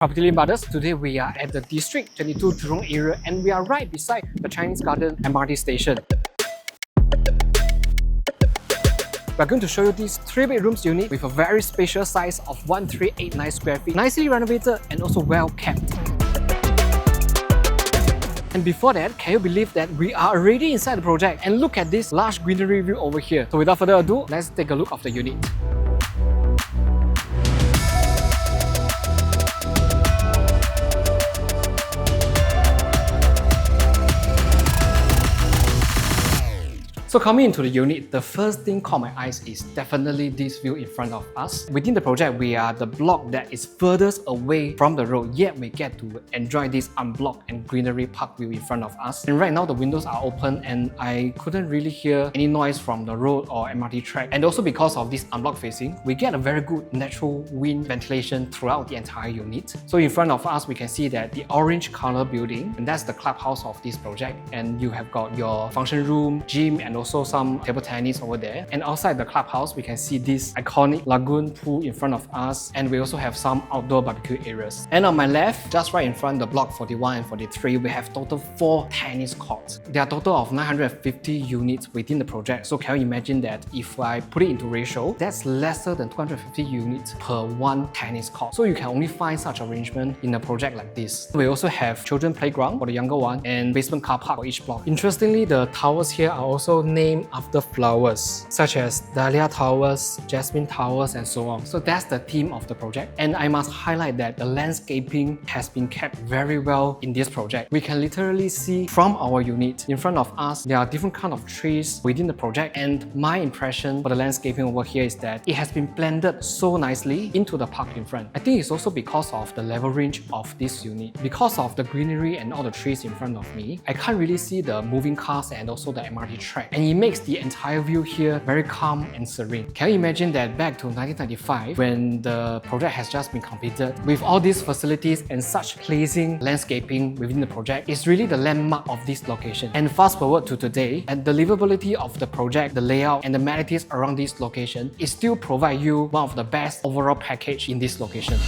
PropertyLimBrothers. Today we are at the District 22 Jurong area and we are right beside the Chinese Garden MRT station. We're going to show you this 3-bedrooms unit with a very spacious size of 1389 square feet, nicely renovated and also well kept. And before that, can you believe that we are already inside the project? And look at this large greenery view over here. So without further ado, let's take a look of the unit. So coming into the unit, the first thing caught my eyes is definitely this view in front of us. Within the project, we are the block that is furthest away from the road, yet we get to enjoy this unblocked and greenery park view in front of us. And right now the windows are open and I couldn't really hear any noise from the road or MRT track. And also because of this unblocked facing, we get a very good natural wind ventilation throughout the entire unit. So in front of us, we can see that the orange color building, and that's the clubhouse of this project. And you have got your function room, gym, and also some table tennis over there. And outside the clubhouse, we can see this iconic lagoon pool in front of us, and we also have some outdoor barbecue areas. And on my left, just right in front, the block 41 and 43, we have total 4 tennis courts. There are a total of 950 units within the project. So can you imagine that if I put it into ratio, that's lesser than 250 units per 1 tennis court. So you can only find such arrangement in a project like this. We also have children playground for the younger one and basement car park for each block. Interestingly, the towers here are also named after flowers, such as dahlia towers, jasmine towers, and so on. So that's the theme of the project. And I must highlight that the landscaping has been kept very well in this project. We can literally see from our unit in front of us, there are different kind of trees within the project. And my impression for the landscaping over here is that it has been blended so nicely into the park in front. I think it's also because of the level range of this unit. Because of the greenery and all the trees in front of me, I can't really see the moving cars and also the MRT track. And it makes the entire view here very calm and serene. Can you imagine that back to 1995 when the project has just been completed with all these facilities and such pleasing landscaping within the project is really the landmark of this location. And fast forward to today, and the livability of the project, the layout and the amenities around this location, it still provide you one of the best overall package in this location.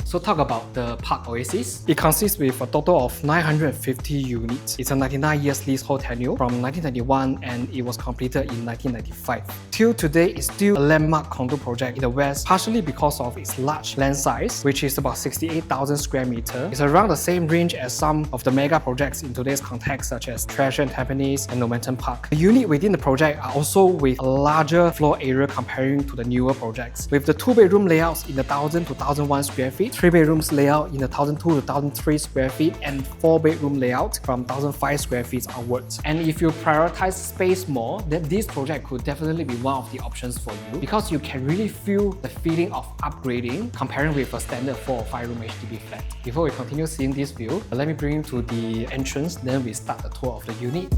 So talk about the Parc Oasis. It consists with a total of 950 units. It's a 99 years leasehold tenure from 1991 and it was completed in 1995. Till today, it's still a landmark condo project in the West, partially because of its large land size, which is about 68,000 square meters. It's around the same range as some of the mega projects in today's context, such as Treasure and Tampines and Momentum Park. The unit within the project are also with a larger floor area comparing to the newer projects, with the 2-bedroom layouts in the 1,000 to 1,001 square feet, 3-bedrooms layout in the 1,002 to 1,003 square feet, and 4-bedroom layout from 1,005 square feet onwards. And if you prioritize space more, then this project could definitely be one of the options for you, because you can really feel the feeling of upgrading comparing with a standard 4 or 5 room HDB flat. Before we continue seeing this view, let me bring you to the entrance, then we start the tour of the unit.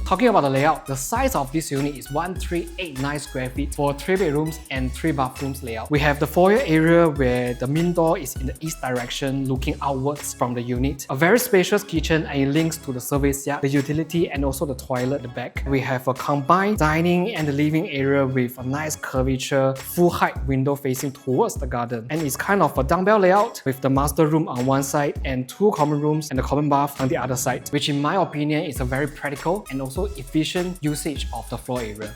Talking about the layout, the size of this unit is 1389 square feet for 3 bedrooms and 3 bathrooms layout. We have the foyer area where the main door is in the east direction looking outwards from the unit. A very spacious kitchen and it links to the service yard, the utility and also the toilet at the back. We have a combined dining and the living area with a nice curvature, full height window facing towards the garden. And it's kind of a dumbbell layout with the master room on one side and 2 common rooms and the common bath on the other side, which in my opinion is a very practical and also efficient usage of the floor area.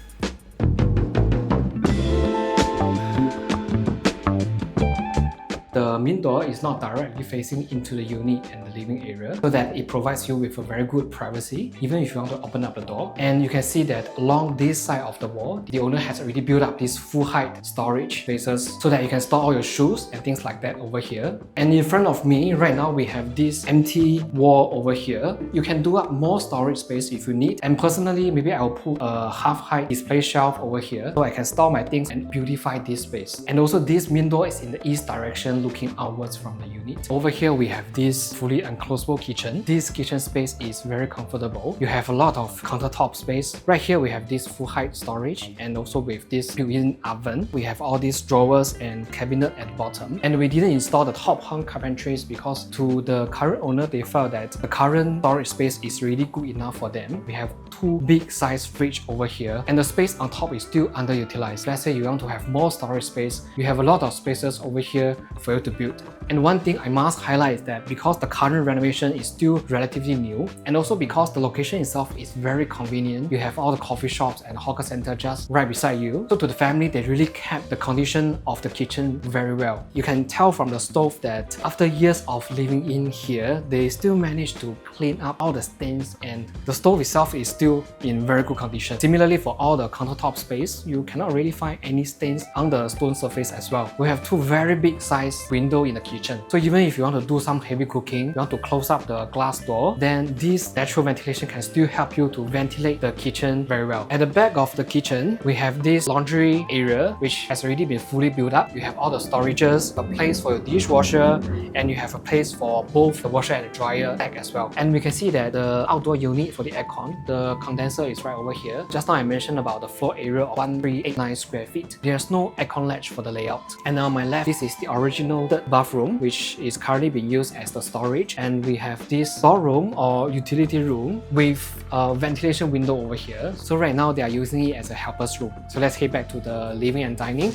The main door is not directly facing into the unit and the living area, so that it provides you with a very good privacy, even if you want to open up the door. And you can see that along this side of the wall, the owner has already built up this full height storage spaces so that you can store all your shoes and things like that over here. And in front of me, right now, we have this empty wall over here. You can do up more storage space if you need. And personally, maybe I'll put a half-height display shelf over here so I can store my things and beautify this space. And also this main door is in the east direction looking outwards from the unit. Over here, we have this fully enclosable kitchen. This kitchen space is very comfortable. You have a lot of countertop space. Right here, we have this full height storage, and also with this built-in oven. We have all these drawers and cabinet at the bottom. And we didn't install the top hung carpentries because to the current owner, they felt that the current storage space is really good enough for them. We have two big size fridge over here, and the space on top is still underutilized. Let's say you want to have more storage space, you have a lot of spaces over here for you to build. And one thing I must highlight is that because the current renovation is still relatively new, and also because the location itself is very convenient, you have all the coffee shops and hawker center just right beside you. So to the family, they really kept the condition of the kitchen very well. You can tell from the stove that after years of living in here, they still managed to clean up all the stains, and the stove itself is still in very good condition. Similarly, for all the countertop space, you cannot really find any stains on the stone surface as well. We have two very big size windows in the kitchen. So even if you want to do some heavy cooking, you want to close up the glass door, then this natural ventilation can still help you to ventilate the kitchen very well. At the back of the kitchen, we have this laundry area which has already been fully built up. You have all the storages, a place for your dishwasher, and you have a place for both the washer and the dryer back as well. And we can see that the outdoor unit for the aircon, the condenser is right over here. Just now I mentioned about the floor area of 1389 square feet. There's no aircon latch for the layout. And on my left, this is the original third bathroom, which is currently being used as the storage. And we have this storeroom or utility room with a ventilation window over here. So right now they are using it as a helper's room. So let's head back to the living and dining.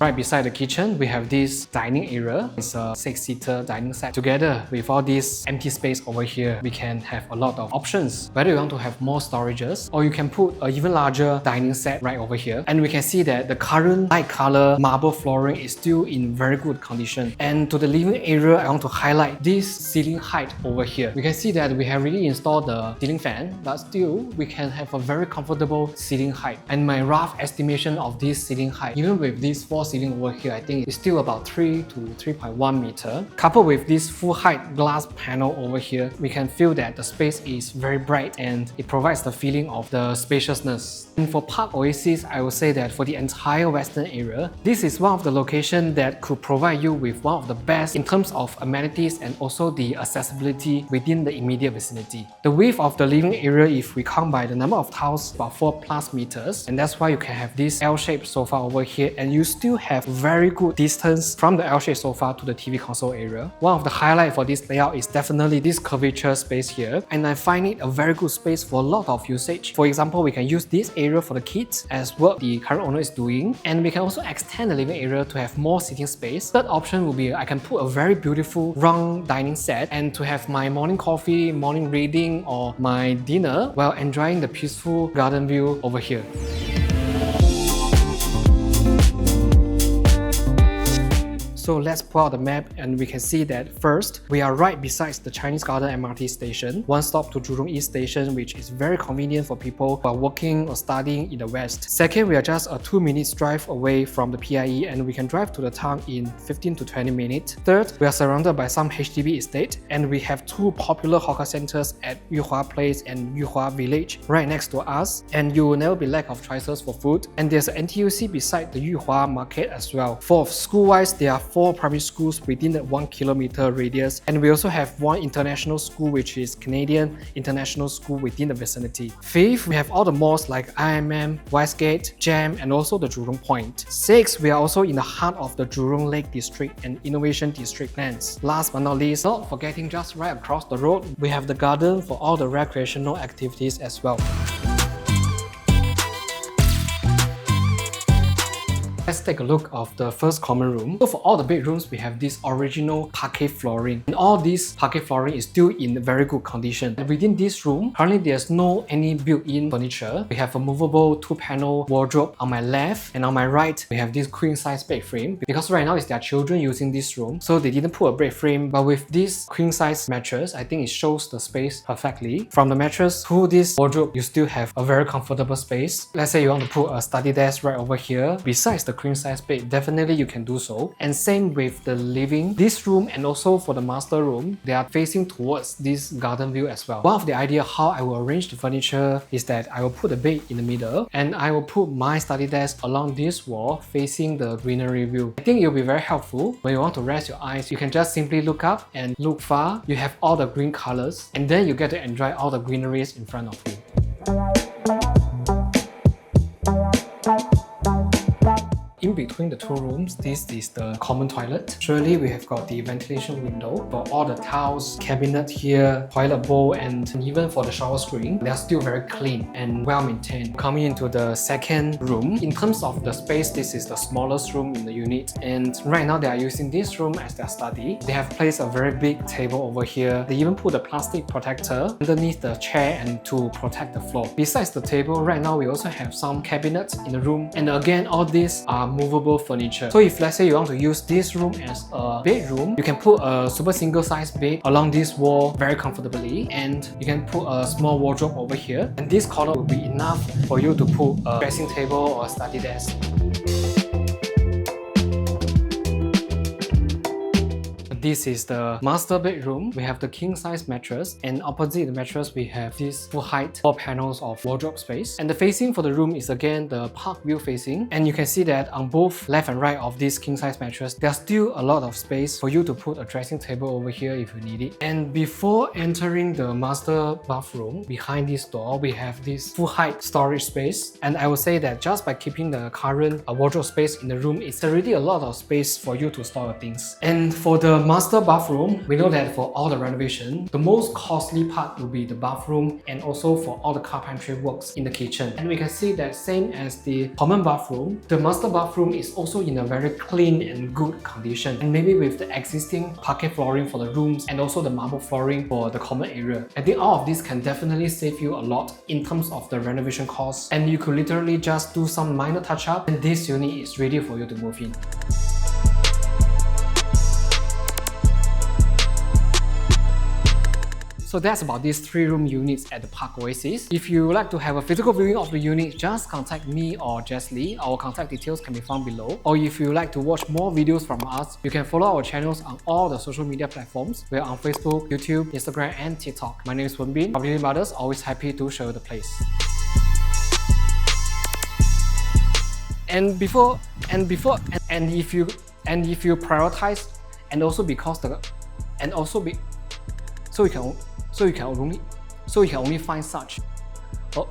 Right beside the kitchen, we have this dining area. It's a 6-seater dining set. Together with all this empty space over here, we can have a lot of options. Whether you want to have more storages, or you can put an even larger dining set right over here. And we can see that the current light color marble flooring is still in very good condition. And to the living area, I want to highlight this ceiling height over here. We can see that we have really installed the ceiling fan, but still we can have a very comfortable ceiling height. And my rough estimation of this ceiling height, even with these four ceiling over here, I think it's still about 3 to 3.1 meter. Coupled with this full height glass panel over here, we can feel that the space is very bright and it provides the feeling of the spaciousness. And for Parc Oasis, I would say that for the entire western area, this is one of the locations that could provide you with one of the best in terms of amenities and also the accessibility within the immediate vicinity. The width of the living area, if we count by the number of tiles, about 4+ meters, and that's why you can have this L-shaped sofa over here, and you still have very good distance from the L-shaped sofa to the TV console area. One of the highlights for this layout is definitely this curvature space here, and I find it a very good space for a lot of usage. For example, we can use this area for the kids as what the current owner is doing, and we can also extend the living area to have more seating space. Third option will be I can put a very beautiful round dining set and to have my morning coffee, morning reading, or my dinner while enjoying the peaceful garden view over here. So let's pull out the map and we can see that first, we are right beside the Chinese Garden MRT station, one stop to Jurong East station, which is very convenient for people who are working or studying in the west. Second, we are just a 2 minutes drive away from the PIE and we can drive to the town in 15 to 20 minutes. Third, we are surrounded by some HDB estate and we have two popular hawker centers at Yuhua Place and Yuhua Village right next to us, and you will never be lack of choices for food. And there's an NTUC beside the Yuhua market as well. Fourth, school-wise, there are 4 primary schools within the 1 kilometer radius, and we also have one international school, which is Canadian International School within the vicinity. Fifth, we have all the malls like IMM, Westgate, Jam, and also the Jurong Point. Sixth, we are also in the heart of the Jurong Lake District and Innovation District lands. Last but not least, not forgetting just right across the road, we have the garden for all the recreational activities as well. Let's take a look of the first common room. So for all the bedrooms, we have this original parquet flooring. And all this parquet flooring is still in very good condition. And within this room, currently there's no any built-in furniture. We have a movable 2-panel wardrobe on my left, and on my right, we have this queen-size bed frame. Because right now it's their children using this room, so they didn't put a bed frame. But with this queen-size mattress, I think it shows the space perfectly. From the mattress to this wardrobe, you still have a very comfortable space. Let's say you want to put a study desk right over here, besides the queen size bed, definitely you can do so. And same with the living. This room and also for the master room, they are facing towards this garden view as well. One of the idea how I will arrange the furniture is that I will put the bed in the middle and I will put my study desk along this wall facing the greenery view. I think it will be very helpful when you want to rest your eyes. You can just simply look up and look far. You have all the green colors and then you get to enjoy all the greeneries in front of you. In between the two rooms, this is the common toilet. Surely we have got the ventilation window for all the towels, cabinet here, toilet bowl, and even for the shower screen, they are still very clean and well maintained. Coming into the second room, in terms of the space, this is the smallest room in the unit, and right now they are using this room as their study. They have placed a very big table over here. They even put a plastic protector underneath the chair and to protect the floor. Besides the table, right now we also have some cabinets in the room, and again all these are movable furniture. So if let's say you want to use this room as a bedroom, you can put a super single size bed along this wall very comfortably, and you can put a small wardrobe over here, and this corner will be enough for you to put a dressing table or a study desk. This is the master bedroom. We have the king size mattress, and opposite the mattress we have this full height 4 panels of wardrobe space. And the facing for the room is again the park view facing, and you can see that on both left and right of this king size mattress there's still a lot of space for you to put a dressing table over here if you need it. And before entering the master bathroom, behind this door we have this full height storage space, and I would say that just by keeping the current wardrobe space in the room, it's already a lot of space for you to store your things. And for the master bathroom, we know that for all the renovation, the most costly part will be the bathroom and also for all the carpentry works in the kitchen. And we can see that same as the common bathroom, the master bathroom is also in a very clean and good condition. And maybe with the existing parquet flooring for the rooms and also the marble flooring for the common area, I think all of this can definitely save you a lot in terms of the renovation costs. And you could literally just do some minor touch-up and this unit is ready for you to move in. So that's about these 3-room units at the Parc Oasis. If you would like to have a physical viewing of the unit, just contact me or Jeslie. Our contact details can be found below. Or if you would like to watch more videos from us, you can follow our channels on all the social media platforms. We're on Facebook, YouTube, Instagram, and TikTok. My name is Wenbin. PropertyLimBrothers, always happy to show you the place. And if you prioritize, and also because the, and also be, so you can only find such. Oh,